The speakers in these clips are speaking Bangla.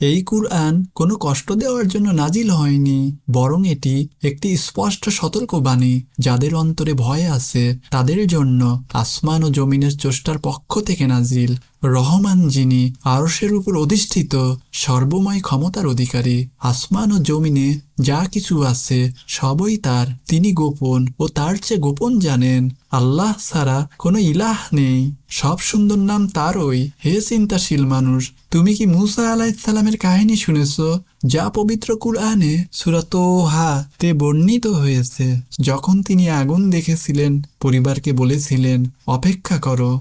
এই কুরআন কোনো কষ্ট দেওয়ার জন্য নাজিল হয়নি, বরং এটি একটি স্পষ্ট সতর্কবাণী। যাদের অন্তরে ভয় আছে তাদের জন্য আসমান ও জমিনের স্রষ্টার পক্ষ থেকে নাজিল। রহমান যিনি আরশের উপর অধিষ্ঠিত, সর্বময় ক্ষমতার অধিকারী। আসমান ও জমিনে যা কিছু আছে সবই তার। তিনি গোপন ও তার চেয়ে গোপন জানেন। আল্লাহ ছাড়া কোনো ইলাহ নেই। সব সুন্দর নাম তারই। হে চিন্তাশীল মানুষ, তুমি কি মুসা আলাইহিসসালামের কাহিনী শুনেছ, যা পবিত্র কুরআনে সূরা তোহা তে বর্ণিত হয়েছে? যখন তিনি আগুন দেখেছিলেন, পরিবারকে বলেছিলেন, অপেক্ষা করো।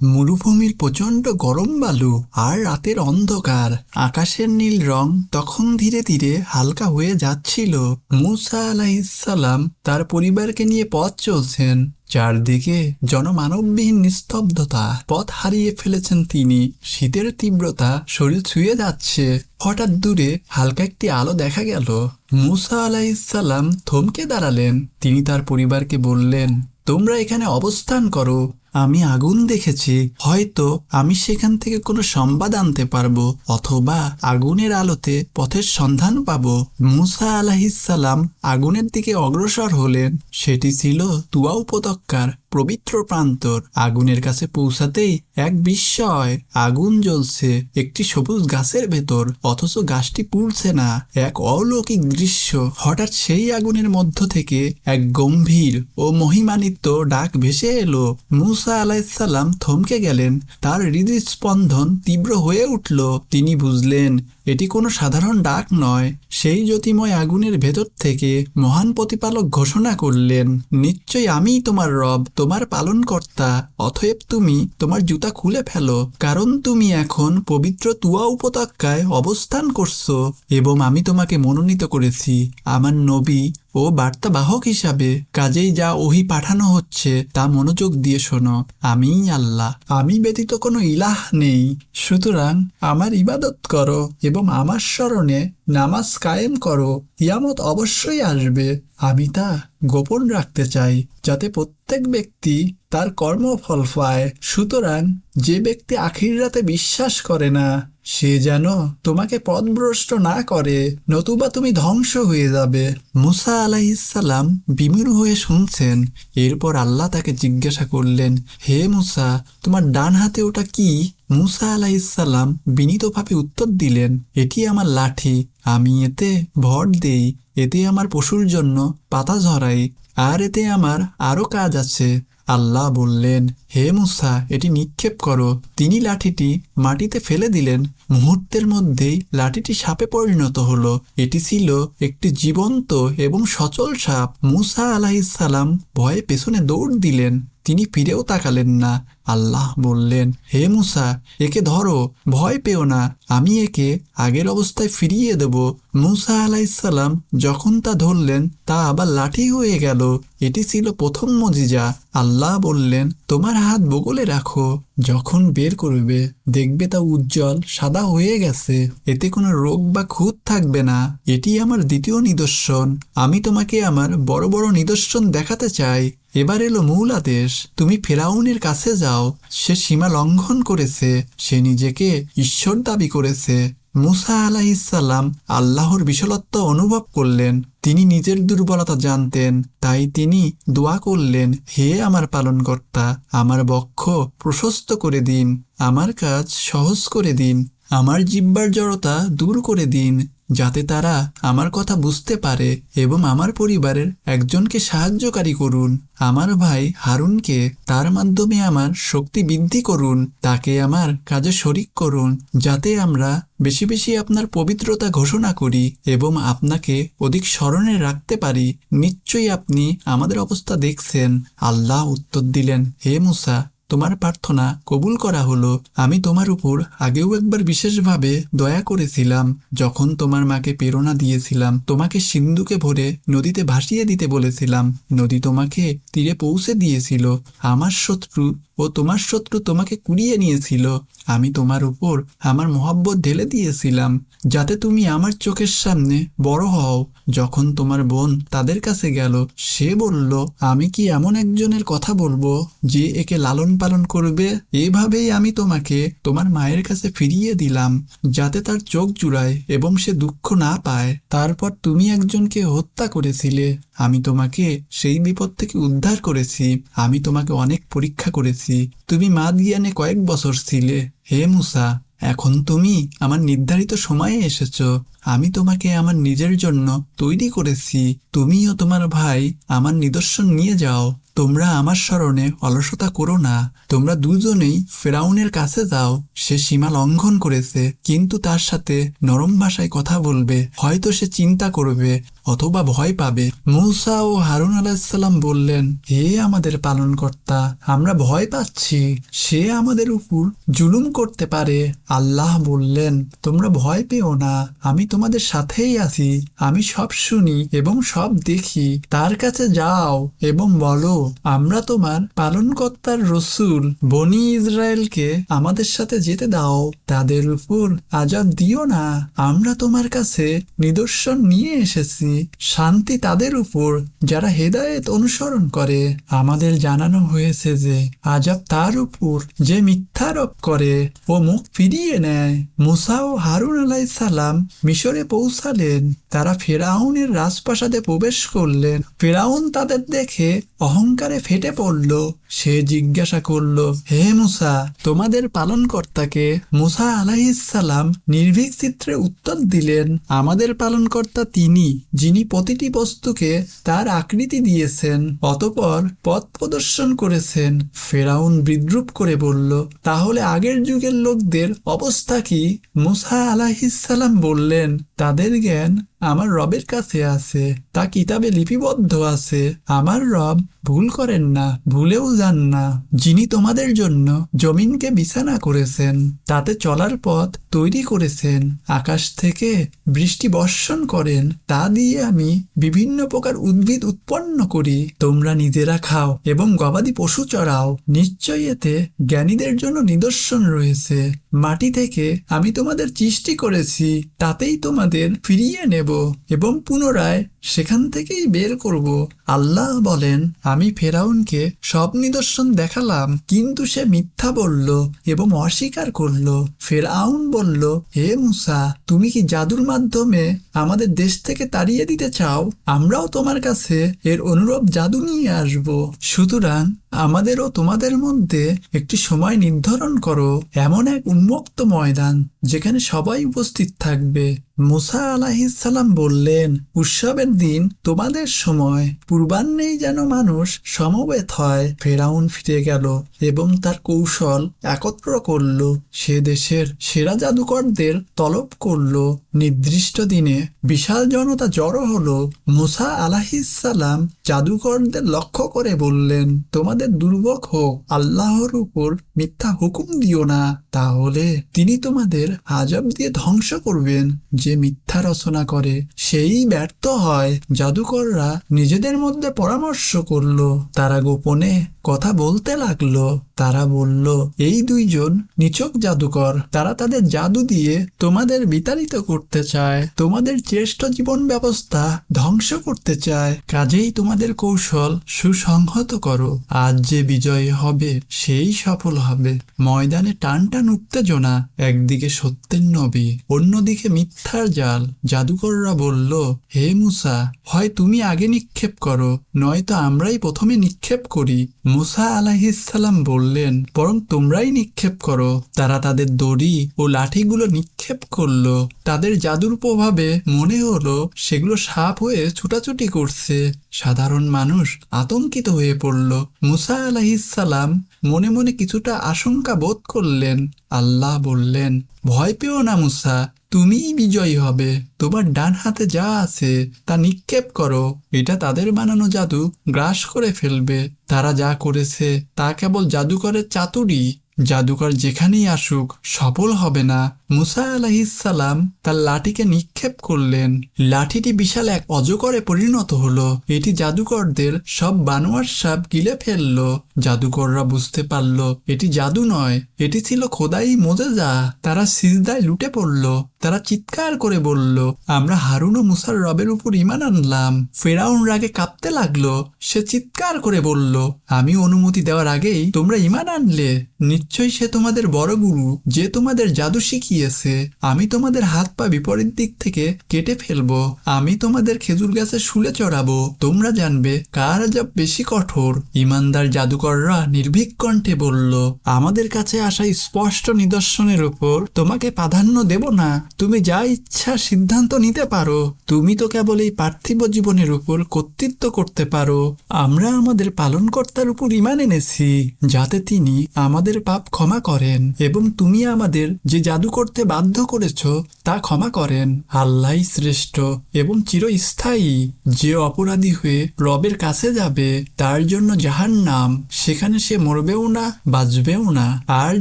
মরুভূমির প্রচণ্ড গরম বালু আর রাতের অন্ধকার। আকাশের নীল রং তখন ধীরে ধীরে হালকা হয়ে যাচ্ছিল। মুসা আলাইহিসসালাম তার পরিবারকে নিয়ে পথ চলছেন। চারদিকে জনমানববিহীন নিস্তব্ধতা। পথ হারিয়ে ফেলেছেন তিনি। শীতের তীব্রতা শরীর ছুঁয়ে যাচ্ছে। হঠাৎ দূরে হালকা একটি আলো দেখা গেল। মুসা আলাইহিসসালাম থমকে দাঁড়ালেন। তিনি তার পরিবারকে বললেন, তোমরা এখানে অবস্থান করো। আমি আগুন দেখেছি। হয়তো আমি সেখান থেকে কোনো সংবাদ আনতে পারবো, অথবা আগুনের আলোতে পথের সন্ধান পাবো। মুসা আলাইহিসসালাম আগুনের দিকে অগ্রসর হলেন। সেটি ছিল তুয়া উপত্যকার পবিত্র প্রান্তর। আগুনের কাছে পৌঁছাতেই এক বিস্ময়! আগুন জ্বলছে একটি সবুজ গাছের ভেতর, অথচ গাছটি পুড়ছে না। এক অলৌকিক দৃশ্য। হঠাৎ সেই আগুনের মধ্য থেকে এক গম্ভীর ও মহিমান্বিত ডাক ভেসে এলো। মুসা আলাইহিসসালাম থমকে গেলেন। তার হৃদস্পন্দন তীব্র হয়ে উঠল। তিনি বুঝলেন এটি কোনো সাধারণ ডাক নয়। সেই জ্যোতিময় আগুনের ভেতর থেকে মহান প্রতিপালক ঘোষণা করলেন, নিশ্চয়ই আমিই তোমার রব, তোমার পালনকর্তা। অতএব তুমি তোমার জুতা খুলে ফেলো, কারণ তুমি এখন পবিত্র তুয়া উপত্যকায় অবস্থান করছো, এবং আমি তোমাকে মনোনীত করেছি আমার নবী ও বার্তাবাহক হিসাবে। কাজেই যা ওহী পাঠানো হচ্ছে তা মনোযোগ দিয়ে শোনো। আমিই আল্লাহ, আমি ব্যতীত কোনো ইলাহ নেই। সুতরাং আমার ইবাদত করো এবং আমার স্মরণে নামাজ কায়েম করো। কিয়ামত অবশ্যই আসবে। আমি তা গোপন রাখতে চাই, যাতে প্রত্যেক ব্যক্তি তার কর্মফল পায়। সুতরাং যে ব্যক্তি আখিরাতে বিশ্বাস করে না, সে যেন তোমাকে পথভ্রষ্ট না করে, নতুবা তুমি ধ্বংস হয়ে যাবে। মুসা আলাইহিসসালাম বিমূঢ় হয়ে শুনছেন। এরপর আল্লাহ তাকে জিজ্ঞাসা করলেন, হে মুসা, তোমার ডান হাতে ওটা কি? মুসা আলাইহিসসালাম বিনীতভাবে উত্তর দিলেন, এটি আমার লাঠি। আমি এতে ভর দেই, এতে আমার পশুর জন্য পাতা ঝরাই, আর এতে আমার আরো কাজ আছে। আল্লাহ বললেন, হে মুসা, এটি নিক্ষেপ করো। তিনি লাঠিটি মাটিতে ফেলে দিলেন। মুহূর্তের মধ্যেই লাঠিটি সাপে পরিণত হলো। এটি ছিল একটি জীবন্ত এবং সচল সাপ। মুসা আলাইহিসসালাম ভয়ে পেছনে দৌড় দিলেন। তিনি ফিরেও তাকালেন না। আল্লাহ বললেন, হে মুসা, একে ধরো, ভয় পেও না, আমি একে আগের অবস্থায় ফিরিয়ে দেব। মুসা আলাইহিসসালাম যখন তা ধরলেন, তা আবার লাঠি হয়ে গেল। এটি ছিল প্রথম মুজিজা। আল্লাহ বললেন, তোমার হাত বগলে রাখো। যখন বের করবে, দেখবে তা উজ্জ্বল সাদা হয়ে গেছে। এতে কোনো রোগ বা খুঁত থাকবে না। এটি আমার দ্বিতীয় নিদর্শন। আমি তোমাকে আমার বড় বড় নিদর্শন দেখাতে চাই। এবার এলো মূল আদেশ। তুমি ফেরাউনের কাছে যাও। সে সীমা লঙ্ঘন করেছে। সে নিজেকে ঈশ্বর দাবি করেছে। মুসা আলাইহিসসালাম আল্লাহর বিশালত্ব অনুভব করলেন। তিনি নিজের দুর্বলতা জানতেন। তাই তিনি দোয়া করলেন, হে আমার পালনকর্তা, আমার বক্ষ প্রশস্ত করে দিন, আমার কাজ সহজ করে দিন, আমার জিহ্বার জড়তা দূর করে দিন, যাতে তারা আমার কথা বুঝতে পারে, এবং আমার পরিবারের একজনকে সাহায্যকারী করুন, আমার ভাই হারুনকে। তার মাধ্যমে আমার শক্তি বৃদ্ধি করুন। তাকে আমার কাজে শরিক করুন, যাতে আমরা বেশি বেশি আপনার পবিত্রতা ঘোষণা করি এবং আপনাকে অধিক স্মরণে রাখতে পারি। নিশ্চয়ই আপনি আমাদের অবস্থা দেখছেন। আল্লাহ উত্তর দিলেন, হে মুসা, তোমার প্রার্থনা কবুল করা হলো। আমি তোমার উপর আগেও একবার বিশেষভাবে দয়া করেছিলাম, যখন তোমার মাকে প্রেরণা দিয়েছিলাম। তোমাকে সিন্ধুকে ভরে নদীতে ভাসিয়ে দিতে বলেছিলাম। নদী তোমাকে তীরে পৌঁছে দিয়েছিল। আমার শত্রু ও তোমার শত্রু তোমাকে কুড়িয়ে নিয়েছিল, আমি তোমার উপর আমার মহব্বত ঢেলে দিয়েছিলাম যাতে তুমি আমার চোখের সামনে বড় হও। যখন তোমার বোন তাদের কাছে গেল, সে বলল, আমি কি এমন একজনের কথা বলবো যে একে লালন পালন করবে? এভাবেই আমি তোমাকে তোমার মায়ের কাছে ফিরিয়ে দিলাম যাতে তার চোখ জুড়ায় এবং সে দুঃখ না পায়। তারপর তুমি একজনকে হত্যা করেছিলে, আমি তোমাকে সেই বিপদ থেকে উদ্ধার করেছি। আমি তোমাকে অনেক পরীক্ষা করেছি, তুমি মাদয়ানে কয়েক বছর ছিলে। হে মুসা, এখন তুমি আমার নির্ধারিত সময়ে এসেছো। আমি তোমাকে আমার নিজের জন্য তৈরি করেছি। তুমিও তোমার ভাই আমার নিদর্শন নিয়ে যাও। তোমরা আমার স্মরণে অলসতা করো না। তোমরা দুজনেই ফেরাউনের কাছে যাও। সে সীমা লঙ্ঘন করেছে, কিন্তু তার সাথে নরম ভাষায় কথা বলবে। হয়তো সে চিন্তা করবে অথবা ভয় পাবে। মূসা ও হারুন আলাইহিসসালাম বললেন, হে আমাদের পালনকর্তা, আমরা ভয় পাচ্ছি, সে আমাদের উপর জুলুম করতে পারে। আল্লাহ বললেন, তোমরা ভয় পেও না, আমি তোমাদের সাথেই আছি। আমি সব শুনি এবং সব দেখি। তার কাছে যাও এবং বলো, আমরা তোমার পালনকর্তার রসূল। বনি ইসরায়েলকে আমাদের সাথে যেতে দাও, তাদের উপর আযাব দিও না। আমরা তোমার কাছে নিদর্শন নিয়ে এসেছি। শান্তি তাদের উপর যারা হেদায়েত অনুসরণ করে। আমাদের জানানো হয়েছে যে আযাব তার উপর যে মিথ্যারোপ করে ও মুখ ফিরিয়ে নেয়। মূসা ও হারুন আলাইহিস সালাম মিশরে পৌঁছালেন। তারা ফেরাউনের রাজপ্রাসাদে প্রবেশ করলেন। ফেরাউন তাদের দেখে অহংকারে ফেটে পড়ল। সে জিজ্ঞাসা করল, হে মূসা, তোমাদের পালনকর্তাকে? মূসা আলাইহিস সালাম নির্ভীক চিত্রে উত্তর দিলেন, আমাদের পালনকর্তা তিনি, যিনি প্রতিটি বস্তুকে তার আকৃতি দিয়েছেন, অতঃপর পথ প্রদর্শন করেছেন। ফেরাউন বিদ্রূপ করে বলল, তাহলে আগের যুগের লোকদের অবস্থা কি? মূসা আলাইহিস সালাম বললেন, তাদের জ্ঞান আমার রবের কাছে আছে, তা কিতাবে লিপিবদ্ধ আছে। আমার রব ভুল করেন না, ভুলেও যান না। যিনি তোমাদের জন্য জমিনকে বিছানা করেছেন, তাতে চলার পথ তৈরি করেছেন, আকাশ থেকে বৃষ্টি বর্ষণ করেন, তা দিয়ে আমি বিভিন্ন প্রকার উদ্ভিদ উৎপন্ন করি। তোমরা নিজেরা খাও এবং গবাদি পশু চড়াও। নিশ্চয়ই এতে জ্ঞানীদের জন্য নিদর্শন রয়েছে। মাটি থেকে আমি তোমাদের সৃষ্টি করেছি, তাতেই তোমাদের ফিরিয়ে নেব এবং পুনরায় সেখান থেকেই বের করব। আল্লাহ বলেন, আমি ফেরাউনকে সব নিদর্শন দেখালাম, কিন্তু সে মিথ্যা বলল এবং অস্বীকার করল। ফেরাউন বলল, হে মূসা, তুমি কি জাদুর মাধ্যমে আমাদের দেশ থেকে তাড়িয়ে দিতে চাও? আমরাও তোমার কাছে এর অনুরূপ জাদু নিয়ে আসব। সুতরাং আমাদেরও তোমাদের মধ্যে একটি সময় নির্ধারণ করো, এমন এক উন্মুক্ত ময়দান যেখানে সবাই উপস্থিত থাকবে। মূসা আলাইহিস সালাম বললেন, উৎসবের দিন তোমাদের সময়, পূর্বাহ্নেই যেন মানুষ সমবেত হয়। ফেরাউন ফিরে গেল এবং তার কৌশল একত্র করল। সে দেশের সেরা জাদুকরদের তলব করল। নির্দিষ্ট দিনে বিশাল জনতা জড়ো হলো। মূসা আলাইহিস সালাম জাদুকরদের লক্ষ্য করে বললেন, তোমাদের দুর্ভোগ হোক, আল্লাহর উপর মিথ্যা হুকুম দিও না, তাহলে তিনি তোমাদের আযাব দিয়ে ধ্বংস করবেন। যে মিথ্যা রচনা করে সেই ব্যর্থ হয়। জাদুকররা নিজেদের মধ্যে পরামর্শ করলো। তারা গোপনে কথা বলতে লাগলো। তারা বলল, এই দুইজন নিছক জাদুকর। তারা তাদের জাদু দিয়ে তোমাদের বিতাড়িত করতে চায়, তোমাদের শ্রেষ্ঠ জীবন ব্যবস্থা ধ্বংস করতে চায়। কাজেই তোমাদের কৌশল সুসংহত করো। আজ যে বিজয়ী হবে সেই সফল হবে। ময়দানে টান টান উত্তেজনা। একদিকে সত্যের নবী, অন্যদিকে মিথ্যার জাল। জাদুকররা বলল, হে মূসা, হয় তুমি আগে নিক্ষেপ করো, নয়তো আমরাই প্রথমে নিক্ষেপ করি। মূসা আলাইহিস সালাম বললেন, বরং তোমরাই নিক্ষেপ করো। তারা তাদের দড়ি ও লাঠিগুলো নিক্ষেপ করলো। তাদের জাদুর প্রভাবে মনে হলো সেগুলো সাপ হয়ে ছুটাছুটি করছে। সাধারণ মানুষ আতঙ্কিত হয়ে পড়ল। মূসা আলাইহিস সালাম মনে মনে কিছুটা আশঙ্কা বোধ করলেন। আল্লাহ বললেন, ভয় পেও না মূসা, তুমিই বিজয়ী হবে। তোমার ডান হাতে যা আছে তা নিক্ষেপ করো। এটা তাদের বানানো জাদু গ্রাস করে ফেলবে। তারা যা করেছে তা কেবল জাদুকরের চাতুরি। জাদুকর যেখানেই আসুক সফল হবে না। মুসা আলাইহিসসালাম তার লাঠিকে নিক্ষেপ করলেন। লাঠিটি বিশাল এক অজগরে পরিণত হলো। এটি জাদুকরদের সব বানোয়ার সাপ গিলে ফেলল। জাদুকররা বুঝতে পারল এটি জাদু নয়, এটি ছিল খোদাই মোজেজা। তারা সিজদায় লুটে পড়ল। তারা চিৎকার করে বলল, আমরা হারুন ও মুসার রবের উপর ঈমান আনলাম। ফেরাউন রাগে কাঁপতে লাগলো। সে চিৎকার করে বলল, আমি অনুমতি দেওয়ার আগেই তোমরা ঈমান আনলে। নিশ্চয়ই সে তোমাদের বড় গুরু, যে তোমাদের জাদু শিখিয়েছে। আমি তোমাদের হাত পা বিপরীত দিক থেকে কেটে ফেলবো। আমি তোমাদের খেজুর গাছে শুলে চড়াবো। তোমরা জানবে কার আযাব বেশি কঠোর। ঈমানদার জাদুকররা নির্ভীক কণ্ঠে বলল, আমাদের কাছে আসা স্পষ্ট নিদর্শনের উপর তোমাকে প্রাধান্য দেব না। তুমি যা ইচ্ছা সিদ্ধান্ত নিতে পারো। তুমি তো কেবল এই পার্থিব জীবনের উপর কর্তৃত্ব করতে পারো। আমরা আমাদের পালনকর্তার উপর ঈমান এনেছি, যাতে তিনি আমাদের পাপ ক্ষমা করেন এবং তুমি আমাদের যে জাদু করতে বাধ্য করেছ তা ক্ষমা করেন। আল্লাহই শ্রেষ্ঠ এবং চিরস্থায়ী। যে অপরাধী হয়ে রবের কাছে যাবে তার জন্য জাহান্নাম, সেখানে সে মরবেও না বাঁচবেও না। আর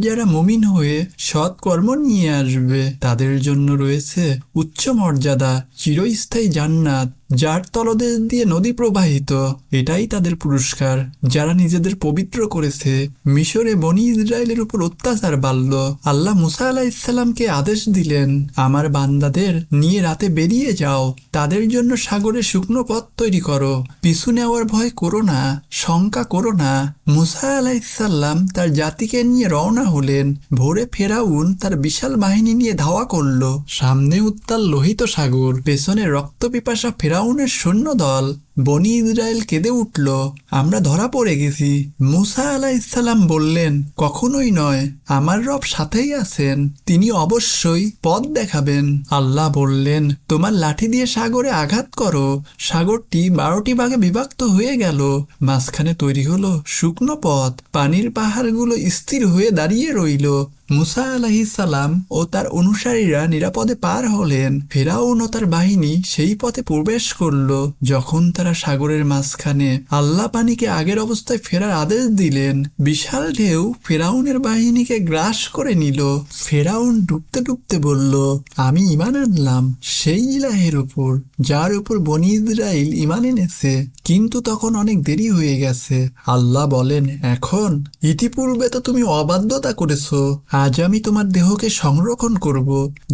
যারা মুমিন হয়ে সৎ কর্ম নিয়ে আসবে তাদের জন্য রয়েছে উচ্চ মর্যাদা, চিরস্থায়ী জান্নাত যার তলদেশ দিয়ে নদী প্রবাহিত। এটাই তাদের পুরস্কার যারা নিজেদের পবিত্র করেছে। মিশরে বনি ইসরায়েলের উপর অত্যাচার বাড়ল। আল্লাহ মুসা আলাইহিসসালামকে আদেশ দিলেন, আমার বান্দাদের নিয়ে রাতে বেরিয়ে যাও। তাদের জন্য সাগরে শুকনো পথ তৈরি করো। পিছু নেওয়ার ভয় করো না, শঙ্কা করো না। মুসা আলাইহিসসালাম তার জাতিকে নিয়ে রওনা হলেন। ভোরে ফেরাউন তার বিশাল বাহিনী নিয়ে ধাওয়া করল। সামনে উত্তাল লোহিত সাগর, পেছনে রক্তপিপাসা ফেরাউনের সৈন্যদল। বনি ইসরায়েল কেঁদে উঠল, আমরা ধরা পড়ে গেছি। মুসা আলাইহিসসালাম বললেন, কখনোই নয়, আমার রব সাথেই আছেন, তিনি অবশ্যই পথ দেখাবেন। আল্লাহ বললেন, তোমার লাঠি দিয়ে সাগরে আঘাত করো। সাগরটি 12টি ভাগে বিভক্ত হয়ে গেল। মাঝখানে তৈরি হলো শুকনো পথ। পানির পাহাড়গুলো স্থির হয়ে দাঁড়িয়ে রইল। মুসা আলাইহিসসালাম ও তার অনুসারীরা নিরাপদে পার হলেন। ফেরাউন ও তার বাহিনী সেই পথে প্রবেশ করল। যখন তারা সাগরের মাঝখানে, আল্লাহ পানিকে আগের অবস্থায় ফেরার আদেশ দিলেন। বিশাল ঢেউ ফেরাউনের বাহিনীকে গ্রাস করে নিল। ফেরাউন ডুবতে ডুবতে বলল, আমি ঈমান আনলাম সেই ইলাহের উপর যার উপর বনি ইসরাইল ঈমান এনেছে। কিন্তু তখন অনেক দেরি হয়ে গেছে। আল্লাহ বলেন, এখন ইতিপূর্বে তো তুমি অবাধ্যতা করেছো। আজ আমি তোমার দেহকে সংরক্ষণ করব,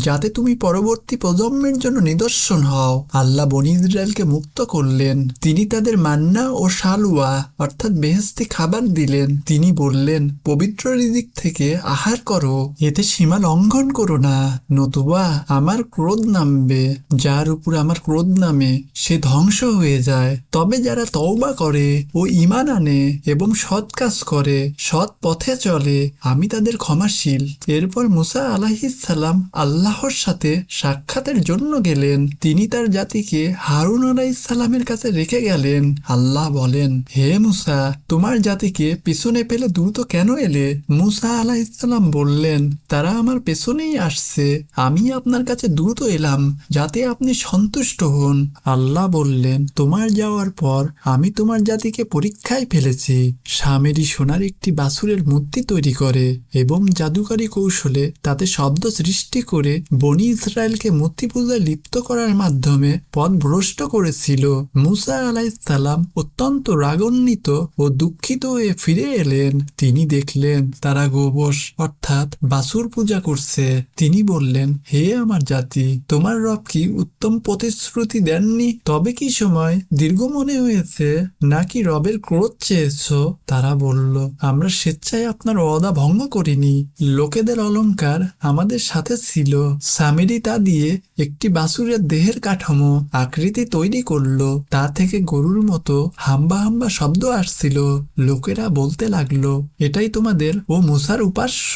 যাতে তুমি পরবর্তী প্রজন্মের জন্য নিদর্শন হও। আল্লাহ বনি ইসরায়েলকে মুক্ত করলেন। তিনি তাদের মান্না ও সালওয়া অর্থাৎ বেহেশতি খাবার দিলেন। তিনি বললেন, পবিত্র রিজিক থেকে আহার করো, এতে সীমা লঙ্ঘন করো না, নতুবা আমার ক্রোধ নামবে। যার উপর আমার ক্রোধ নামে সে ধ্বংস হয়ে যায়। তবে যারা তওবা করে ও ঈমান আনে এবং সৎ কাজ করে, সৎ পথে চলে, আমি তাদের ক্ষমাশীল। এরপর মুসা আলাইহিসসালাম আল্লাহর সাথে সাক্ষাতের জন্য গেলেন। তিনি তার জাতিকে হারুন আলাইহিসসালামের কাছে রেখে গেলেন। আল্লাহ বলেন, হে মুসা, তোমার জাতিকে পিছনে পেলে দ্রুত কেন এলে? মুসা আলাইহিসসালাম বললেন, তারা আমার পেছনেই আসছে, আমি আপনার কাছে দ্রুত এলাম যাতে আপনি সন্তুষ্ট হন। আল্লাহ বললেন, তোমার যাওয়ার পর আমি তোমার জাতিকে পরীক্ষায় ফেলেছি। সামেরি সোনার একটি বাছুরের মূর্তি তৈরি করে এবং জাদুকরী কৌশলে তাতে শব্দ সৃষ্টি করে বনি ইসরায়েলকে মূর্তি পূজায় লিপ্ত করার মাধ্যমে পথ ভ্রষ্ট করেছিল। মুসা আলাইহিসসালাম অত্যন্ত রাগান্বিত ও দুঃখিত হয়ে ফিরে এলেন। তিনি দেখলেন তারা গোবশ অর্থাৎ বাছুর পূজা করছে। তিনি বললেন, হে আমার জাতি, তোমার রব কি উত্তম প্রতিশ্রুতি দেননি? তবে কি সময় দীর্ঘ মনে হয়েছে, নাকি রবের ক্রোধ চেয়েছ? তারা বলল, আমরা স্বেচ্ছায় আপনার ওয়াদা ভঙ্গ করিনি। লোকেদের অলংকার আমাদের সাথে ছিল। সামিরি তা দিয়ে একটি বাছুরের দেহের কাঠামো আকৃতি তৈরি করলো। তা থেকে গরুর মতো হাম্বা হাম্বা শব্দ আসছিল। লোকেরা বলতে লাগলো, এটাই তোমাদের ও মুসার উপাস্য।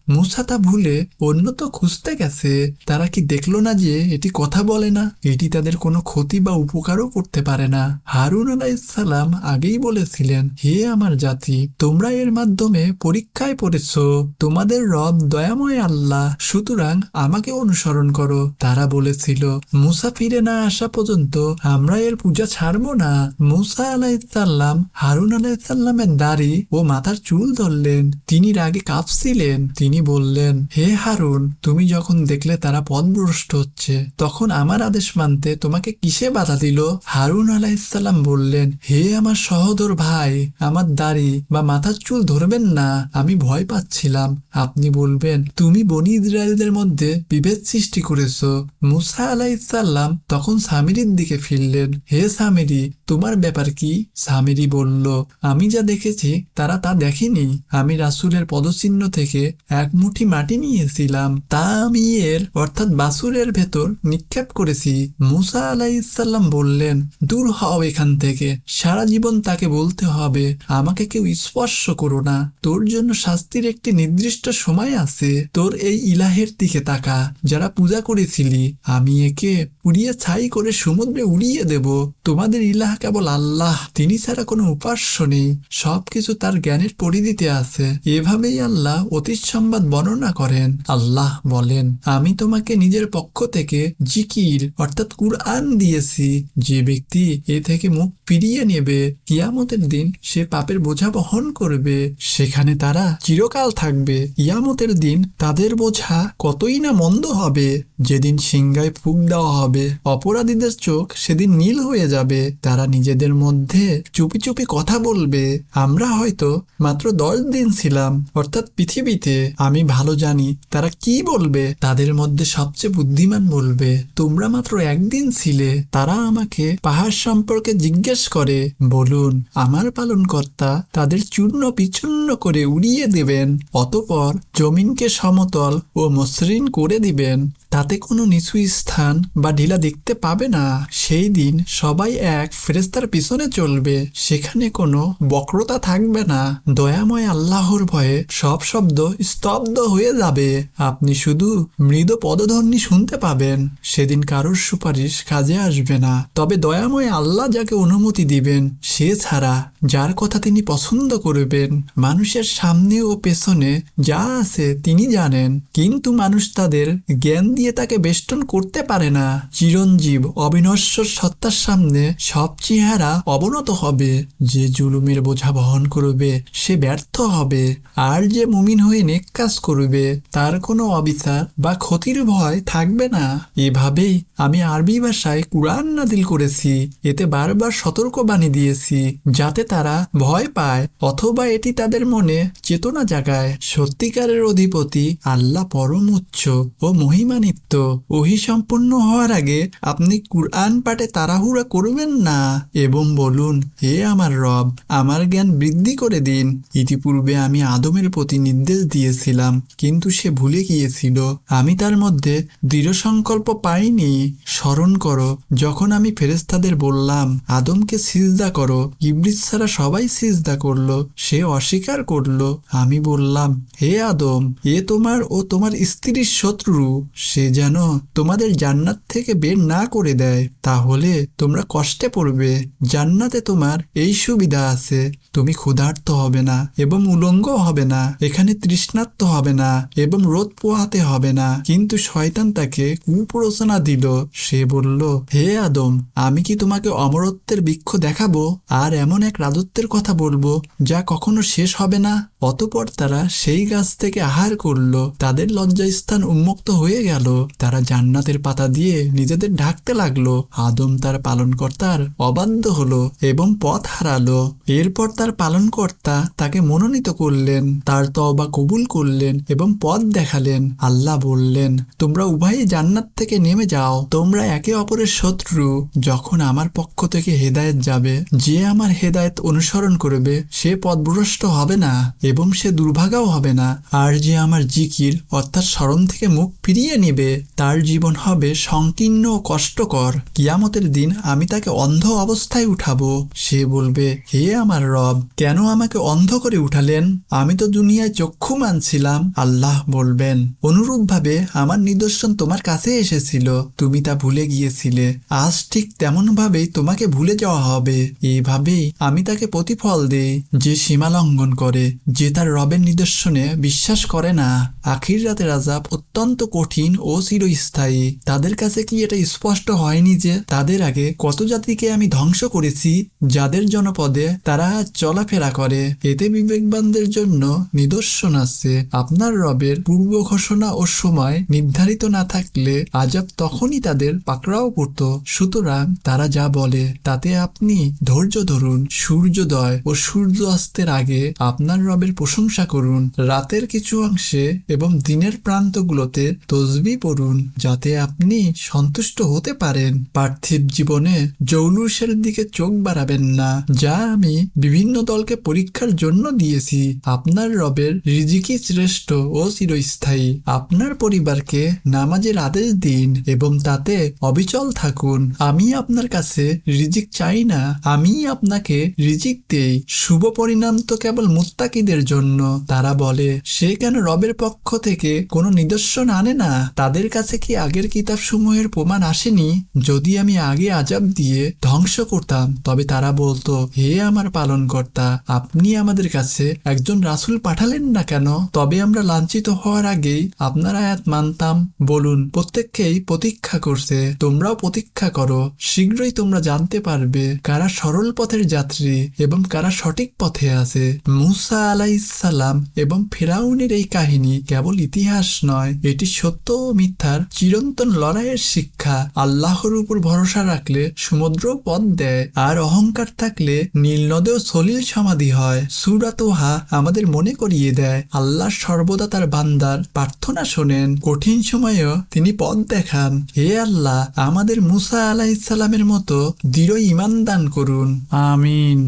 মুসা তা ভুলে অন্যত খুঁজতে গেছে। তারা কি দেখলো না যে এটি কথা বলে না? এটি তাদের কোনো ক্ষতি বা উপকারও করতে পারে না। হারুন আলাইহিসসালাম আগেই বলেছিলেন, হে আমার জাতি, তোমরা এর মাধ্যমে পরীক্ষায় পড়েছ। তোমাদের রব দয়াময় আল্লাহ, সুতরাং আমাকে অনুসরণ করো। তারা বলেছিল, মুসা ফিরে না আসা পর্যন্ত আমরা এর পূজা ছাড়ব ছাড়বো না। মুসা আলাইহিসসালাম হারুন আলাইহিসসালামের দাড়ি ও মাথার চুল ধরলেন। তিনি রাগে কাঁপছিলেন। তিনি বললেন, হে হারুন, তুমি যখন দেখলে তারা পথভ্রষ্ট হচ্ছে, তখন আমার আদেশ মানতে তোমাকে কিসে বাধা দিল? হারুন আলাইহিসসালাম বললেন, হে আমার সহোদর ভাই, আমার দাড়ি বা মাথার চুল ধরবেন না, আমি ভয় পাচ্ছিলাম আপনি বলবেন তুমি বনি ইসরায়েলদের মধ্যে বিভেদ সৃষ্টি করেছো। মুসা আলাইহিসসালাম তখন সামিরির দিকে ফিরলেন। হে সামিরি, তোমার ব্যাপার কি? সামিরি বলল, আমি যা দেখেছি তারা তা দেখেনি। আমি রাসূলের পদচিহ্ন থেকে এক মুঠি মাটি নিয়েছিলাম, তা আমি এর অর্থাৎ বাছুরের ভেতর নিক্ষেপ করেছি। মুসা আলাইহিসসালাম বললেন, দূর হও এখান থেকে, সারা জীবন তাকে বলতে হবে আমাকে কেউ স্পর্শ করো না। তোর জন্য শাস্তির একটি নির্দিষ্ট সময় আছে। তোর এই ইলাহের দিকে তাকা, যারা পূজা করেছিলি, আমি একে পুড়িয়ে ছাই করে সমুদ্রে উড়িয়ে দেব। তোমাদের ইলাহ কেবল আল্লাহ, তিনি ছাড়া কোনো উপাস্য নেই। সবকিছু তার জ্ঞানের পরিধিতে আছে। এভাবেই আল্লাহ অতীত সংবাদ বর্ণনা করেন। আল্লাহ বলেন, আমি তোমাকে নিজের পক্ষ থেকে জিকির অর্থাৎ কুরআন দিয়েছি। যে ব্যক্তি এ থেকে মুখ ফিরিয়ে নেবে, কিয়ামতের দিন সে পাপের বোঝা বহন করবে, সেখানে তারা চিরকাল থাকবে। কিয়ামতের দিন তাদের বোঝা কতই না মন্দ হবে। যেদিন সিংহায় ফুঁক দেওয়া হবে, অপরাধীদের চোখ সেদিন নীল হয়ে যাবে। তারা নিজেদের মধ্যে চুপি চুপি কথা বলবে, আমরা হয়তো মাত্র 10 দিন ছিলাম অর্থাৎ পৃথিবীতে, আমি ভালো জানি তারা কি বলবে। তাদের মধ্যে সবচেয়ে বুদ্ধিমান বলবে, তোমরা মাত্র একদিন ছিলে। তারা আমাকে পাহাড় সম্পর্কে জিজ্ঞেস করে, বলুন আমার পালনকর্তা তাদের চূর্ণ বিচূর্ণ করে উড়িয়ে দেবেন, অতঃপর জমিনকে সমতল ও মসৃণ করে দিবেন, তাতে কোনো নিচু স্থান বা ঢিলা দেখতে পাবে না। সেই দিন সবাই এক ফেরেশতার পিছনে চলবে, সেখানে কোনো বক্রতা থাকবে না। দয়াময় আল্লাহর ভয়ে সব শব্দ স্তব্ধ হয়ে যাবে। আপনি শুধু মৃদু পদধ্বনি শুনতে পাবেন। সেদিন কারোর সুপারিশ কাজে আসবে না, তবে দয়াময় আল্লাহ যাকে অনুমতি দিবেন সে ছাড়া, যার কথা তিনি পছন্দ করবেন। মানুষের সামনে ও পেছনে যা আছে তিনি জানেন, কিন্তু মানুষ তাদের জ্ঞান দিয়ে তাকে বেষ্টন করতে পারে না। চিরঞ্জীব অবিনশ্বর সত্তার সামনে সব চেহারা অবনত হবে। যে জুলুমের বোঝা বহন করবে সে ব্যর্থ হবে, আর যে মুমিন হয়ে নেক কাজ করবে তার কোনো অবিচার বা ক্ষতির ভয় থাকবে না। এভাবেই আমি আরবি ভাষায় কুরআন নাযিল করেছি। এতে বারবার সতর্কবাণী দিয়েছি যাতে তারা ভয় পায় অথবা এটি তাদের মনে চেতনা জাগায়। সত্যিকারের অধিপতি আল্লাহ পরম উচ্চ ও মহিমান্বিত। ওহী সম্পূর্ণ হওয়ার আগে আপনি কুরআন পাঠে তাড়াহুড়া করবেন না এবং বলুন, হে আমার রব, আমার জ্ঞান বৃদ্ধি করে দিন। ইতিপূর্বে আমি আদমের প্রতি নির্দেশ দিয়েছিলাম, কিন্তু সে ভুলে গিয়েছিল। আমি তার মধ্যে দৃঢ় সংকল্প পাইনি। স্মরণ করো যখন আমি ফেরেশতাদের বললাম আদমকে সিজদা করো, ইবলিস ছাড়া সবাই সিজদা করলো, সে অস্বীকার করলো। আমি বললাম, হে আদম, এ তোমার ও তোমার স্ত্রীর শত্রু, সে যেন তোমাদের জান্নাত থেকে বের না করে দেয়, তাহলে তোমরা কষ্টে পড়বে। জান্নাতে তোমার এই সুবিধা আছে, তুমি ক্ষুধার্ত হবে না এবং উলঙ্গ হবে না, এখানে তৃষ্ণার্ত হবে না এবং রোদ পোহাতে হবে না। কিন্তু শয়তান তাকে কুপ্ররোচনা দিল। সে বলল, হে আদম, আমি কি তোমাকে অমরত্বের বৃক্ষ দেখাবো আর এমন এক রাজত্বের কথা বলবো যা কখনো শেষ হবে না? অতঃপর তারা সেই গাছ থেকে আহার করলো। তাদের লজ্জাস্থান উন্মুক্ত হয়ে গেল। তারা জান্নাতের পাতা দিয়ে নিজেদের ঢাকতে লাগলো। আদম তার পালনকর্তার অবাধ্য হলো এবং পথ হারালো। এরপর তার পালনকর্তা তাকে মনোনীত করলেন, তার তওবা কবুল করলেন এবং পথ দেখালেন। আল্লাহ বললেন, তোমরা উভয়ই জান্নাত থেকে নেমে যাও, তোমরা একে অপরের শত্রু। যখন আমার পক্ষ থেকে হেদায়েত যাবে, যে আমার হেদায়েত অনুসরণ করবে সে পথভ্রষ্ট হবে না এবং সে দুর্ভাগাও হবে না। আর যে আমার জিকির অর্থাৎ স্মরণ থেকে মুখ ফিরিয়ে নেবে তার জীবন হবে সংকীর্ণ ও কষ্টকর। কিয়ামতের দিন আমি তাকে অন্ধ অবস্থায় উঠাবো। সে বলবে, হে আমার রব, রব, কেন আমাকে অন্ধ করে উঠালেন? আমি তো দুনিয়ায় চক্ষু মানছিলাম। আল্লাহ বলবেন, অনুরূপভাবে আমার নিদর্শন তোমার কাছে এসেছিল, তুমি তা ভুলে গিয়েছিলে। আজ ঠিক তেমন ভাবেই তোমাকে ভুলে যাওয়া হবে। এইভাবেই আমি তাকে প্রতিফল দেই, যে সীমা লঙ্ঘন করে, যে তার রবের নিদর্শনে বিশ্বাস করে না। আখির রাতের আযাব অত্যন্ত কঠিন ও চিরস্থায়ী। তাদের কাছে কি এটা স্পষ্ট হয়নি যে তাদের আগে কত জাতিকে আমি ধ্বংস করেছি, যাদের জনপদে তারা চলাফেরা করে? এতে বিবেকবানদের জন্য নিদর্শন আছে। আপনার রবের পূর্ব ঘোষণা ও সময় নির্ধারিত না থাকলে আযাব তখনই তাদের পাকড়াও করত। সুতরাং তারা যা বলে তাতে আপনি ধৈর্য ধরুন। সূর্যোদয় ও সূর্য অস্তের আগে আপনার রবের প্রশংসা করুন। রাতের কিছু অংশে এবং দিনের প্রান্তগুলোতে তসবিহ পড়ুন, যাতে আপনি সন্তুষ্ট হতে পারেন। পার্থিব জীবনে জৌলুসের দিকে চোখ বাড়াবেন না, যা আমি বিভিন্ন দলকে পরীক্ষার জন্য দিয়েছি। আপনার রবের রিজিকই শ্রেষ্ঠ ও চিরস্থায়ী। আপনার পরিবারকে নামাজের আদেশ দিন এবং তাতে অবিচল থাকুন। আমি আপনার কাছে রিজিক চাই না, আমি আপনাকে রিজিক দেই। শুভ পরিণাম তো কেবল মুত্তাকিদের জন্য। তারা বলে, সে কেন রবের পক্ষ থেকে কোনো নিদর্শন আনে না? তাদের কাছে কি আগের কিতাব সমূহের প্রমাণ আসেনি? যদি আমি আগে আযাব দিয়ে ধ্বংস করতাম, তবে তারা বলতো, হে আমার পালনকর্তা, আপনি আমাদের কাছে একজন রাসূল পাঠালেন না কেন? তবে আমরা লাঞ্ছিত হওয়ার আগেই আপনার আয়াত মানতাম। বলুন, প্রত্যেককেই প্রতীক্ষা করছে, তোমরাও প্রতীক্ষা করো। শীঘ্রই তোমরা জানতে পারবে কারা সরল পথের যাত্রী এবং কারা সঠিক পথে আছে। মূসা আলাইহিসসালাম এবং ফিরআউনের এই কাহিনী কেবল ইতিহাস নয়, এটি সত্য ও মিথ্যার চিরন্তন লড়াইয়ের শিক্ষা। আল্লাহর উপর ভরসা রাখলে সমুদ্র পথ দেয়, আর অহংকার থাকলে নীল নদেও সলিল সমাধি হয়। সূরা তোহা আমাদের মনে করিয়ে দেয়, আল্লাহ সর্বদা তার বান্দার প্রার্থনা শোনেন, কঠিন সময়েও তিনি পথ দেখান। হে আল্লাহ, আমাদের মূসা আলাইহিসসালামের মতো দৃঢ় ঈমান দান করুন। আমিন।